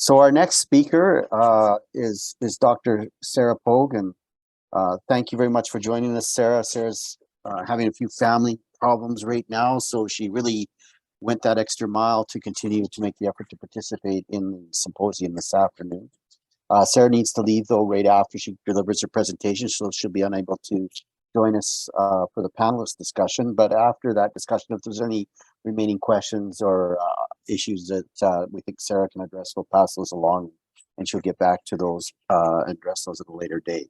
So our next speaker is Dr. Sarah Pogue, and thank you very much for joining us, Sarah. Sarah's having a few family problems right now, so she really went that extra mile to continue to make the effort to participate in the symposium this afternoon. Sarah needs to leave though right after she delivers her presentation, so she'll be unable to join us for the panelist discussion. But after that discussion, if there's any remaining questions or issues that we think Sarah can address, we'll pass those along and she'll get back to those and address those at a later date.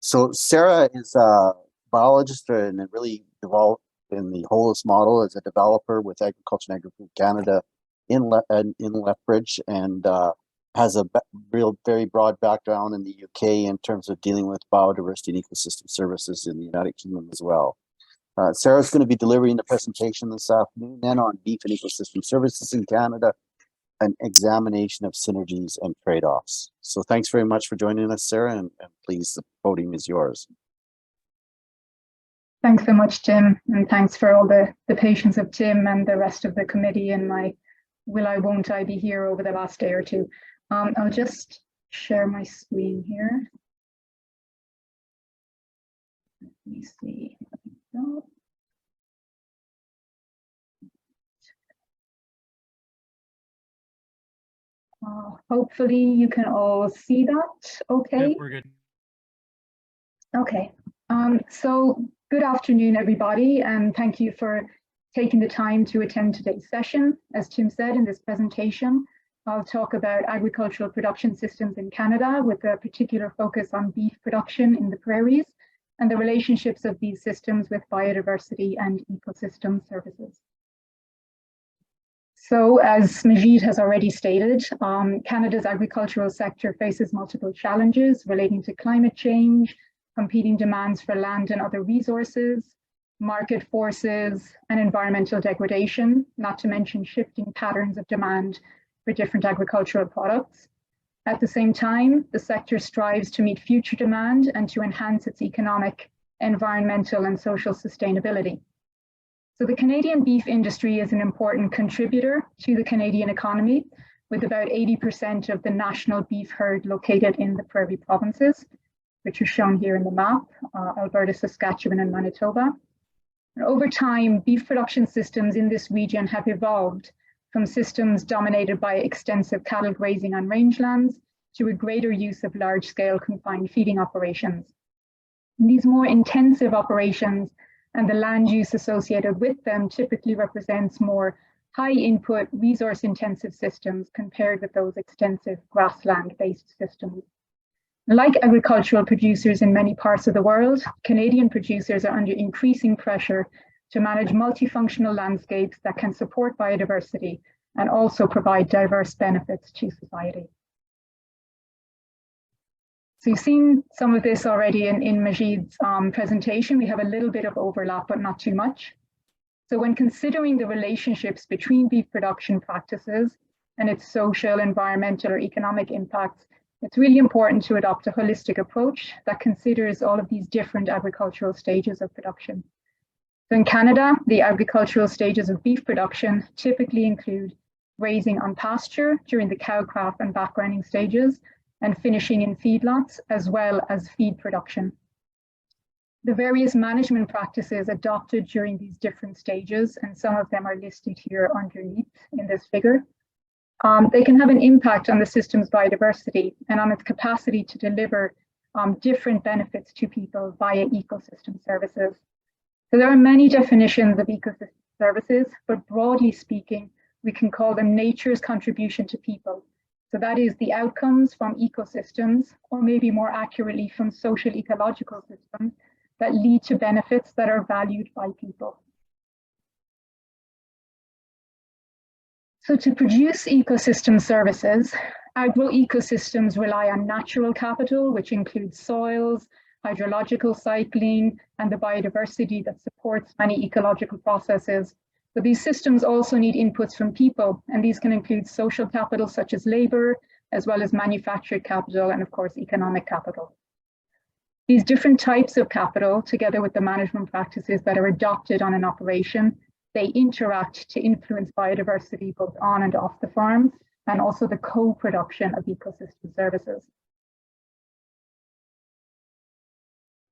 So Sarah is a biologist and really developed in the Holos model as a developer with Agriculture and Agri-Food Canada in Lethbridge, and has a very broad background in the UK in terms of dealing with biodiversity and ecosystem services in the United Kingdom as well. Sarah's going to be delivering the presentation this afternoon then on beef and ecosystem services in Canada, an examination of synergies and trade-offs. So thanks very much for joining us, Sarah, and please, the podium is yours. Thanks so much, Tim, and thanks for all the patience of Tim and the rest of the committee and my will I won't I be here over the last day or two. I'll just share my screen here. Let me see. Hopefully you can all see that okay. Yeah, we're good. Okay, so good afternoon, everybody, and thank you for taking the time to attend today's session. As Tim said in this presentation, I'll talk about agricultural production systems in Canada with a particular focus on beef production in the prairies and the relationships of these systems with biodiversity and ecosystem services. So as Majid has already stated, Canada's agricultural sector faces multiple challenges relating to climate change, competing demands for land and other resources, market forces, and environmental degradation, not to mention shifting patterns of demand for different agricultural products. At the same time, the sector strives to meet future demand and to enhance its economic, environmental, and social sustainability. So the Canadian beef industry is an important contributor to the Canadian economy, with about 80% of the national beef herd located in the prairie provinces, which are shown here in the map, Alberta, Saskatchewan, and Manitoba. And over time, beef production systems in this region have evolved from systems dominated by extensive cattle grazing on rangelands to a greater use of large-scale confined feeding operations. And these more intensive operations and the land use associated with them typically represents more high-input, resource-intensive systems compared with those extensive grassland-based systems. Like agricultural producers in many parts of the world, Canadian producers are under increasing pressure to manage multifunctional landscapes that can support biodiversity and also provide diverse benefits to society. So you've seen some of this already in Majid's presentation. We have a little bit of overlap, but not too much. So when considering the relationships between beef production practices and its social, environmental, or economic impacts, it's really important to adopt a holistic approach that considers all of these different agricultural stages of production. So in Canada, the agricultural stages of beef production typically include grazing on pasture during the cow calf and backgrounding stages, and finishing in feedlots, as well as feed production. The various management practices adopted during these different stages, and some of them are listed here underneath in this figure, they can have an impact on the system's biodiversity and on its capacity to deliver different benefits to people via ecosystem services. So there are many definitions of ecosystem services, but broadly speaking, we can call them nature's contribution to people. So that is the outcomes from ecosystems, or maybe more accurately from social ecological systems that lead to benefits that are valued by people. So to produce ecosystem services, agroecosystems rely on natural capital, which includes soils, hydrological cycling, and the biodiversity that supports many ecological processes. But these systems also need inputs from people, and these can include social capital such as labor, as well as manufactured capital, and of course, economic capital. These different types of capital, together with the management practices that are adopted on an operation, they interact to influence biodiversity both on and off the farm, and also the co-production of ecosystem services.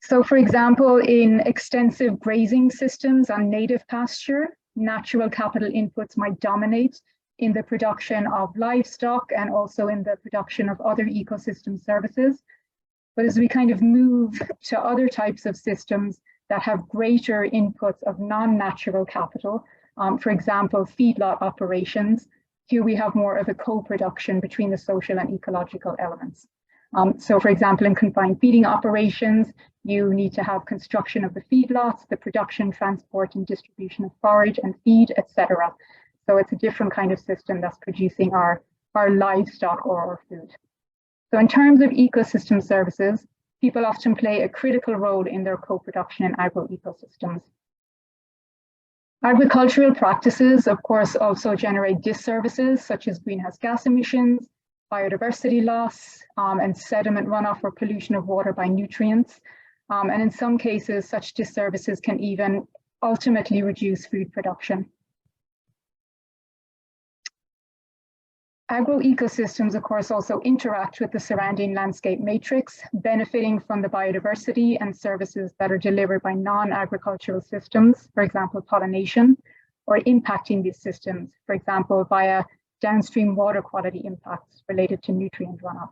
So for example, in extensive grazing systems on native pasture, natural capital inputs might dominate in the production of livestock and also in the production of other ecosystem services. But as we kind of move to other types of systems that have greater inputs of non-natural capital, for example, feedlot operations, here we have more of a co-production between the social and ecological elements. So for example, in confined feeding operations, you need to have construction of the feedlots, the production, transport, and distribution of forage and feed, etc. So it's a different kind of system that's producing our livestock or our food. So in terms of ecosystem services, people often play a critical role in their co-production in agroecosystems. Agricultural practices, of course, also generate disservices such as greenhouse gas emissions, biodiversity loss, and sediment runoff or pollution of water by nutrients. And in some cases, such disservices can even ultimately reduce food production. Agroecosystems, of course, also interact with the surrounding landscape matrix, benefiting from the biodiversity and services that are delivered by non-agricultural systems, for example, pollination, or impacting these systems, for example, via downstream water quality impacts related to nutrient runoff.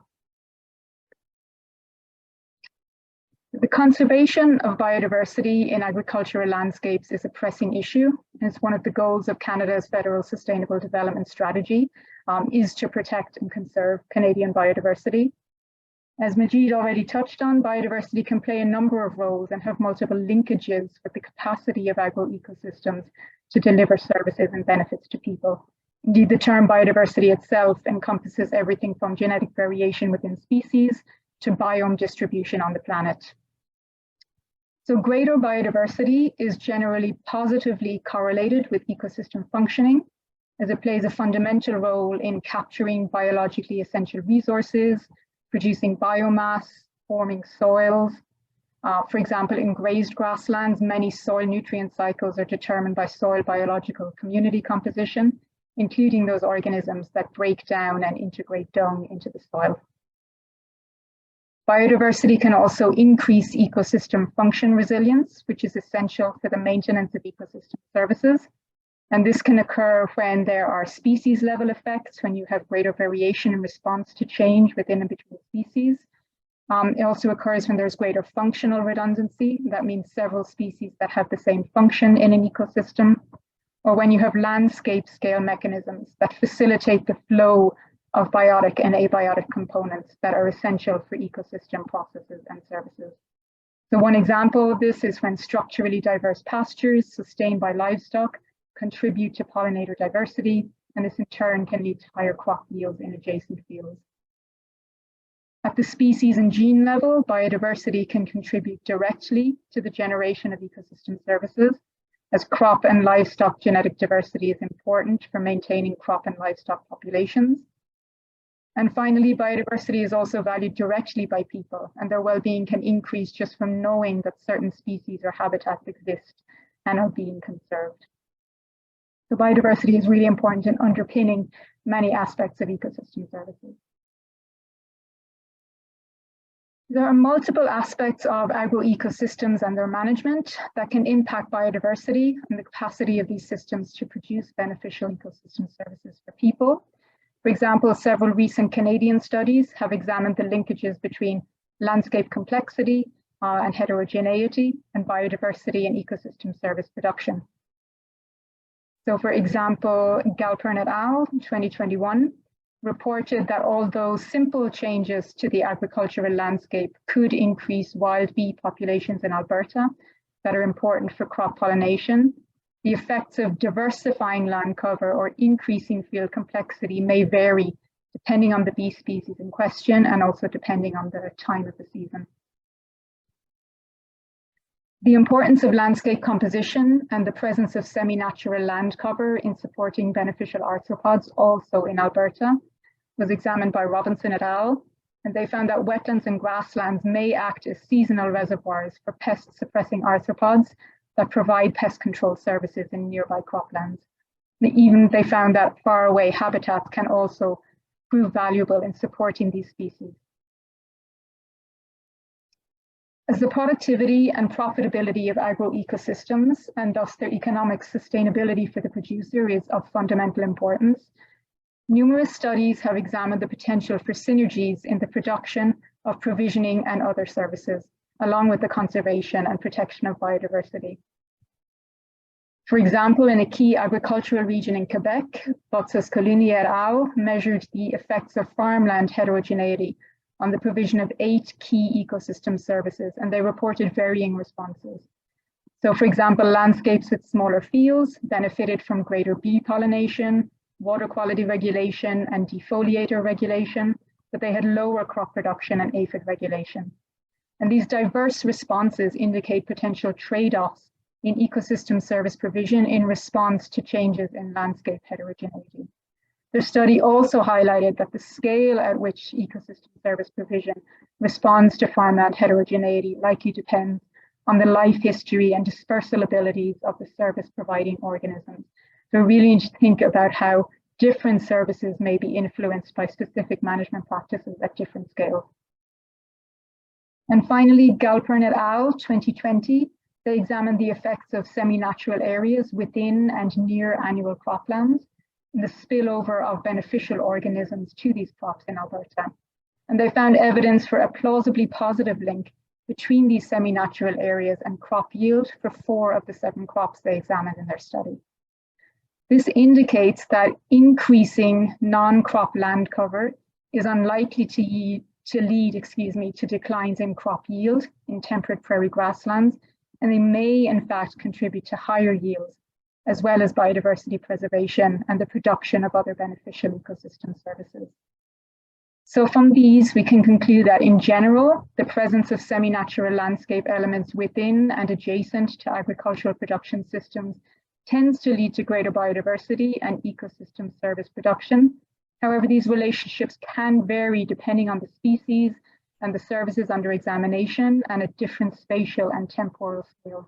The conservation of biodiversity in agricultural landscapes is a pressing issue. And it's one of the goals of Canada's Federal Sustainable Development Strategy, is to protect and conserve Canadian biodiversity. As Majid already touched on, biodiversity can play a number of roles and have multiple linkages with the capacity of agroecosystems to deliver services and benefits to people. Indeed, the term biodiversity itself encompasses everything from genetic variation within species to biome distribution on the planet. So greater biodiversity is generally positively correlated with ecosystem functioning, as it plays a fundamental role in capturing biologically essential resources, producing biomass, forming soils. For example, in grazed grasslands, many soil nutrient cycles are determined by soil biological community composition, including those organisms that break down and integrate dung into the soil. Biodiversity can also increase ecosystem function resilience, which is essential for the maintenance of ecosystem services. And this can occur when there are species level effects, when you have greater variation in response to change within and between species. It also occurs when there's greater functional redundancy. That means several species that have the same function in an ecosystem, or when you have landscape scale mechanisms that facilitate the flow of biotic and abiotic components that are essential for ecosystem processes and services. So one example of this is when structurally diverse pastures sustained by livestock contribute to pollinator diversity, and this in turn can lead to higher crop yields in adjacent fields. At the species and gene level, biodiversity can contribute directly to the generation of ecosystem services, as crop and livestock genetic diversity is important for maintaining crop and livestock populations. And finally, biodiversity is also valued directly by people, and their well-being can increase just from knowing that certain species or habitats exist and are being conserved. So biodiversity is really important in underpinning many aspects of ecosystem services. There are multiple aspects of agroecosystems and their management that can impact biodiversity and the capacity of these systems to produce beneficial ecosystem services for people. For example, several recent Canadian studies have examined the linkages between landscape complexity and heterogeneity and biodiversity and ecosystem service production. So for example, Galpern et al. 2021 reported that although simple changes to the agricultural landscape could increase wild bee populations in Alberta that are important for crop pollination, the effects of diversifying land cover or increasing field complexity may vary depending on the bee species in question and also depending on the time of the season. The importance of landscape composition and the presence of semi-natural land cover in supporting beneficial arthropods also in Alberta was examined by Robinson et al. And they found that wetlands and grasslands may act as seasonal reservoirs for pest-suppressing arthropods that provide pest control services in nearby croplands. Even they found that faraway habitats can also prove valuable in supporting these species. As the productivity and profitability of agroecosystems, and thus their economic sustainability for the producer, is of fundamental importance, numerous studies have examined the potential for synergies in the production of provisioning and other services, along with the conservation and protection of biodiversity. For example, in a key agricultural region in Quebec, Botsas-Colligny et al. Measured the effects of farmland heterogeneity on the provision of 8 key ecosystem services, and they reported varying responses. So for example, landscapes with smaller fields benefited from greater bee pollination, water quality regulation, and defoliator regulation, but they had lower crop production and aphid regulation. And these diverse responses indicate potential trade-offs in ecosystem service provision in response to changes in landscape heterogeneity. The study also highlighted that the scale at which ecosystem service provision responds to farmland heterogeneity likely depends on the life history and dispersal abilities of the service providing organisms. So really need to think about how different services may be influenced by specific management practices at different scales. And finally, Galpern et al. 2020, they examined the effects of semi-natural areas within and near annual croplands and the spillover of beneficial organisms to these crops in Alberta. And they found evidence for a plausibly positive link between these semi-natural areas and crop yield for 4 of the 7 crops they examined in their study. This indicates that increasing non-crop land cover is unlikely to lead to declines in crop yield in temperate prairie grasslands, and they may in fact contribute to higher yields, as well as biodiversity preservation and the production of other beneficial ecosystem services. So from these, we can conclude that in general, the presence of semi-natural landscape elements within and adjacent to agricultural production systems tends to lead to greater biodiversity and ecosystem service production. However, these relationships can vary depending on the species and the services under examination and at different spatial and temporal scales.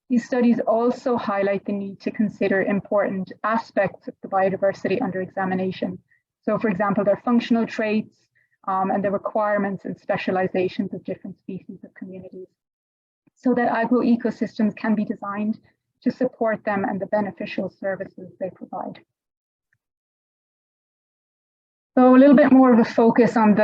These studies also highlight the need to consider important aspects of the biodiversity under examination. So for example, their functional traits and the requirements and specializations of different species of communities, so that agroecosystems can be designed to support them and the beneficial services they provide. So a little bit more of a focus on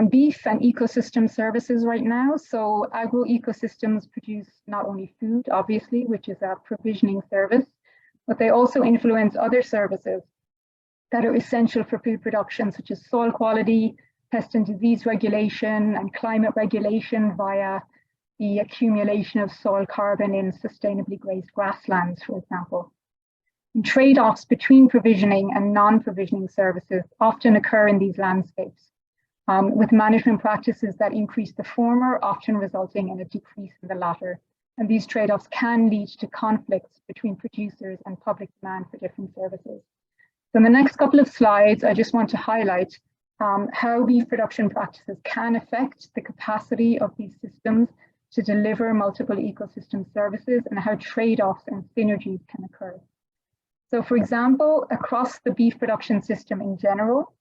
beef and ecosystem services right now. So agroecosystems produce not only food, obviously, which is a provisioning service, but they also influence other services that are essential for food production, such as soil quality, pest and disease regulation, and climate regulation via the accumulation of soil carbon in sustainably grazed grasslands, for example. Trade-offs between provisioning and non-provisioning services often occur in these landscapes, with management practices that increase the former, often resulting in a decrease in the latter. And these trade-offs can lead to conflicts between producers and public demand for different services. So in the next couple of slides, I just want to highlight how beef production practices can affect the capacity of these systems to deliver multiple ecosystem services and how trade-offs and synergies can occur. So for example, across the beef production system in general,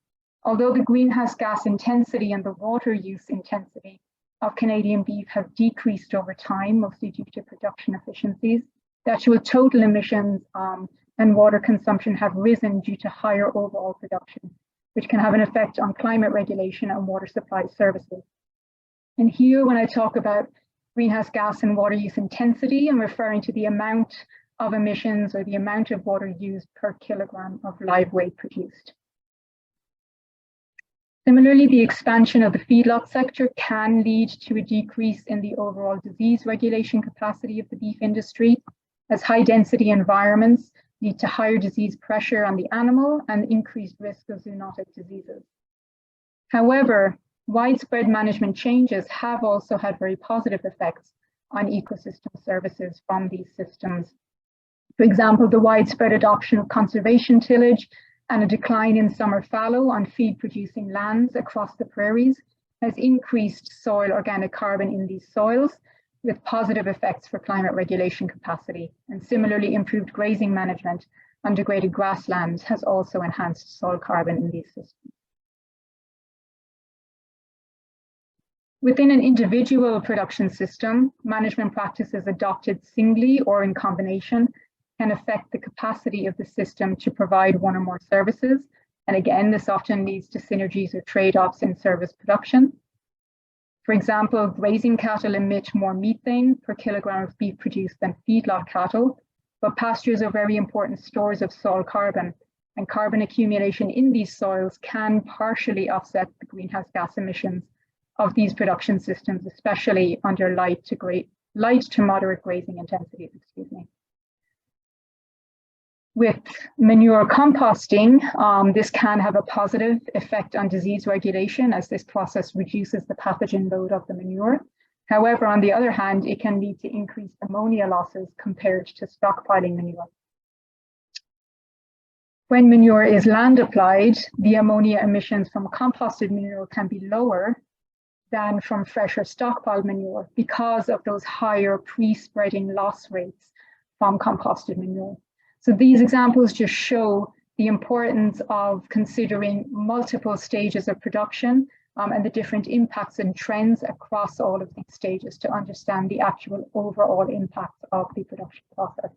although the greenhouse gas intensity and the water use intensity of Canadian beef have decreased over time, mostly due to production efficiencies, the actual total emissions and water consumption have risen due to higher overall production, which can have an effect on climate regulation and water supply services. And here, when I talk about greenhouse gas and water use intensity, I'm referring to the amount of emissions or the amount of water used per kilogram of live weight produced. Similarly, the expansion of the feedlot sector can lead to a decrease in the overall disease regulation capacity of the beef industry, as high density environments lead to higher disease pressure on the animal and increased risk of zoonotic diseases. However, widespread management changes have also had very positive effects on ecosystem services from these systems. For example, the widespread adoption of conservation tillage and a decline in summer fallow on feed-producing lands across the prairies has increased soil organic carbon in these soils, with positive effects for climate regulation capacity. And similarly, improved grazing management and degraded grasslands has also enhanced soil carbon in these systems. Within an individual production system, management practices adopted singly or in combination can affect the capacity of the system to provide one or more services. And again, this often leads to synergies or trade-offs in service production. For example, grazing cattle emit more methane per kilogram of beef produced than feedlot cattle, but pastures are very important stores of soil carbon, and carbon accumulation in these soils can partially offset the greenhouse gas emissions of these production systems, especially under light to moderate grazing intensities, With manure composting, this can have a positive effect on disease regulation as this process reduces the pathogen load of the manure. However, on the other hand, it can lead to increased ammonia losses compared to stockpiling manure. When manure is land applied, the ammonia emissions from composted manure can be lower than from fresh or stockpiled manure because of those higher pre-spreading loss rates from composted manure. So these examples just show the importance of considering multiple stages of production and the different impacts and trends across all of these stages to understand the actual overall impact of the production process.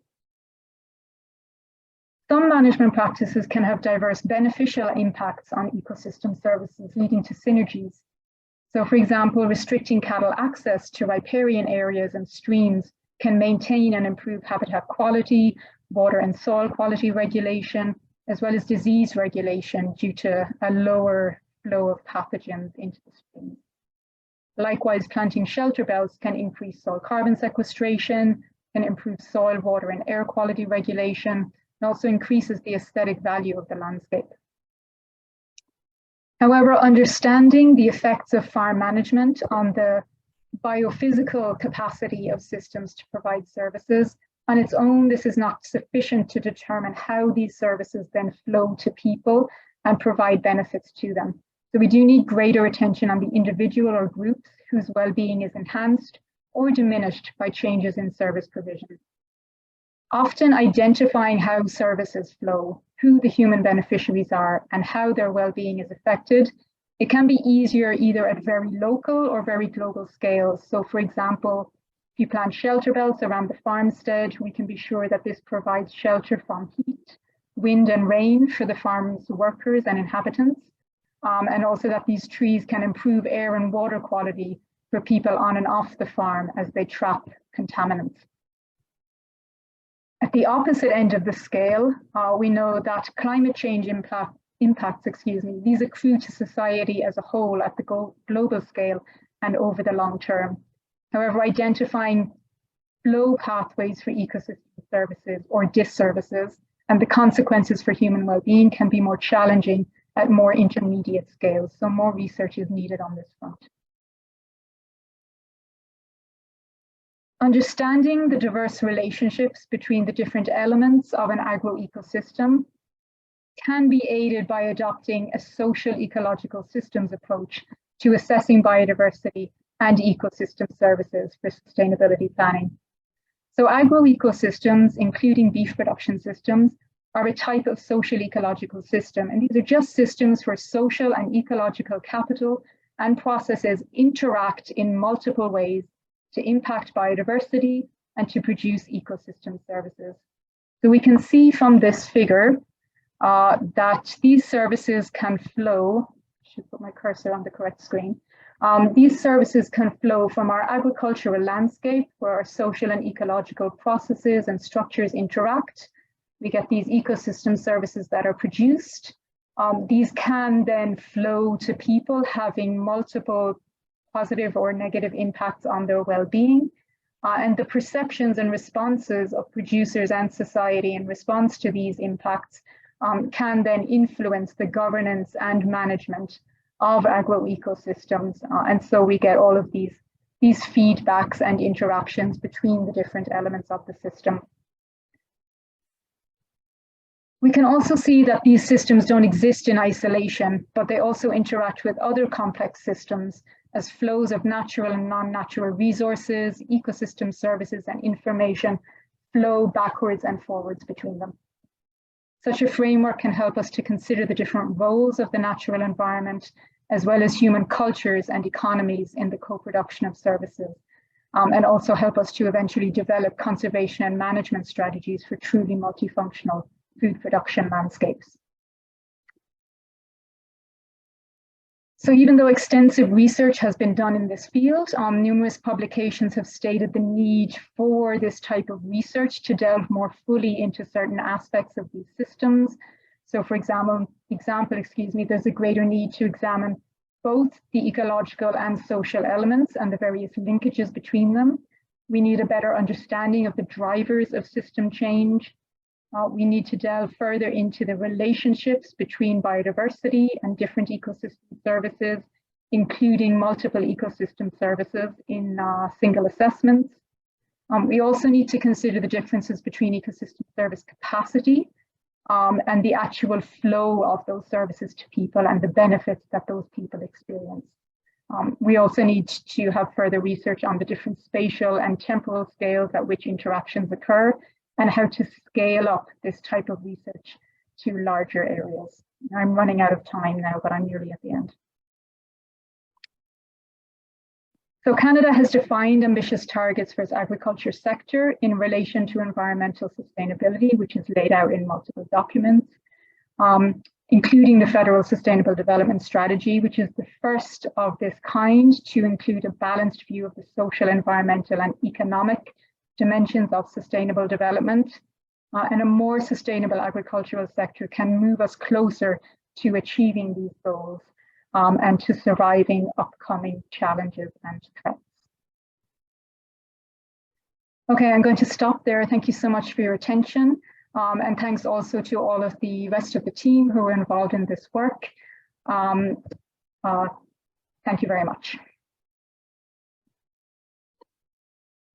Some management practices can have diverse beneficial impacts on ecosystem services, leading to synergies. So for example, restricting cattle access to riparian areas and streams can maintain and improve habitat quality, water and soil quality regulation, as well as disease regulation due to a lower flow of pathogens into the streams. Likewise, planting shelter belts can increase soil carbon sequestration, can improve soil, water and air quality regulation, and also increases the aesthetic value of the landscape. However, understanding the effects of farm management on the biophysical capacity of systems to provide services on its own, this is not sufficient to determine how these services then flow to people and provide benefits to them. So we do need greater attention on the individual or groups whose well-being is enhanced or diminished by changes in service provision. Often identifying how services flow, who the human beneficiaries are, and how their well-being is affected, it can be easier either at very local or very global scales. So for example, if you plant shelter belts around the farmstead, we can be sure that this provides shelter from heat, wind and rain for the farm's workers and inhabitants, and also that these trees can improve air and water quality for people on and off the farm as they trap contaminants. At the opposite end of the scale, we know that climate change impacts, these accrue to society as a whole at the global scale and over the long term. However, identifying flow pathways for ecosystem services or disservices and the consequences for human well-being can be more challenging at more intermediate scales. So more research is needed on this front. Understanding the diverse relationships between the different elements of an agroecosystem can be aided by adopting a social ecological systems approach to assessing biodiversity and ecosystem services for sustainability planning. So agroecosystems, including beef production systems, are a type of social ecological system, and these are just systems where social and ecological capital and processes interact in multiple ways to impact biodiversity and to produce ecosystem services. So we can see from this figure that these services can flow, I should put my cursor on the correct screen. These services can flow from our agricultural landscape where our social and ecological processes and structures interact. We get these ecosystem services that are produced. These can then flow to people having multiple positive or negative impacts on their well-being. And the perceptions and responses of producers and society in response to these impacts can then influence the governance and management of agroecosystems. And so we get all of these feedbacks and interactions between the different elements of the system. We can also see that these systems don't exist in isolation, but they also interact with other complex systems as flows of natural and non-natural resources, ecosystem services, and information flow backwards and forwards between them. Such a framework can help us to consider the different roles of the natural environment, as well as human cultures and economies in the co-production of services, and also help us to eventually develop conservation and management strategies for truly multifunctional food production landscapes. So even though extensive research has been done in this field, numerous publications have stated the need for this type of research to delve more fully into certain aspects of these systems. So for example, there's a greater need to examine both the ecological and social elements and the various linkages between them. We need a better understanding of the drivers of system change. We need to delve further into the relationships between biodiversity and different ecosystem services, including multiple ecosystem services in single assessments. We also need to consider the differences between ecosystem service capacity and the actual flow of those services to people and the benefits that those people experience. We also need to have further research on the different spatial and temporal scales at which interactions occur, and how to scale up this type of research to larger areas. I'm running out of time now, but I'm nearly at the end. So Canada has defined ambitious targets for its agriculture sector in relation to environmental sustainability, which is laid out in multiple documents, including the Federal Sustainable Development Strategy, which is the first of this kind to include a balanced view of the social, environmental, and economic dimensions of sustainable development, and a more sustainable agricultural sector can move us closer to achieving these goals and to surviving upcoming challenges and threats. Okay, I'm going to stop there. Thank you so much for your attention. And thanks also to all of the rest of the team who are involved in this work. Thank you very much.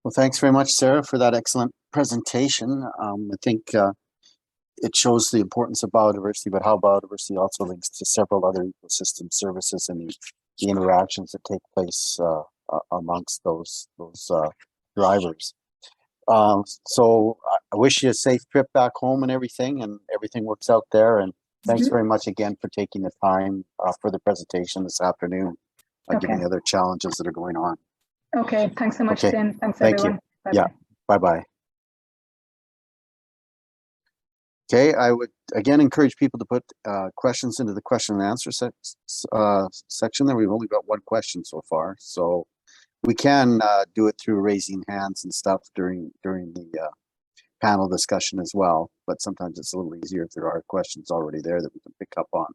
Well, thanks very much, Sarah, for that excellent presentation. I think it shows the importance of biodiversity, but how biodiversity also links to several other ecosystem services and the interactions that take place amongst those drivers. So I wish you a safe trip back home and everything works out there. And thanks very much again for taking the time for the presentation this afternoon, given the other challenges that are going on. Okay, thanks so much, Tim. Thanks, Thank everyone. you. Bye-bye. Yeah, bye-bye. Okay, I would again encourage people to put questions into the question and answer section there. We've only got one question so far, so we can do it through raising hands and stuff during the panel discussion as well, but sometimes it's a little easier if there are questions already there that we can pick up on.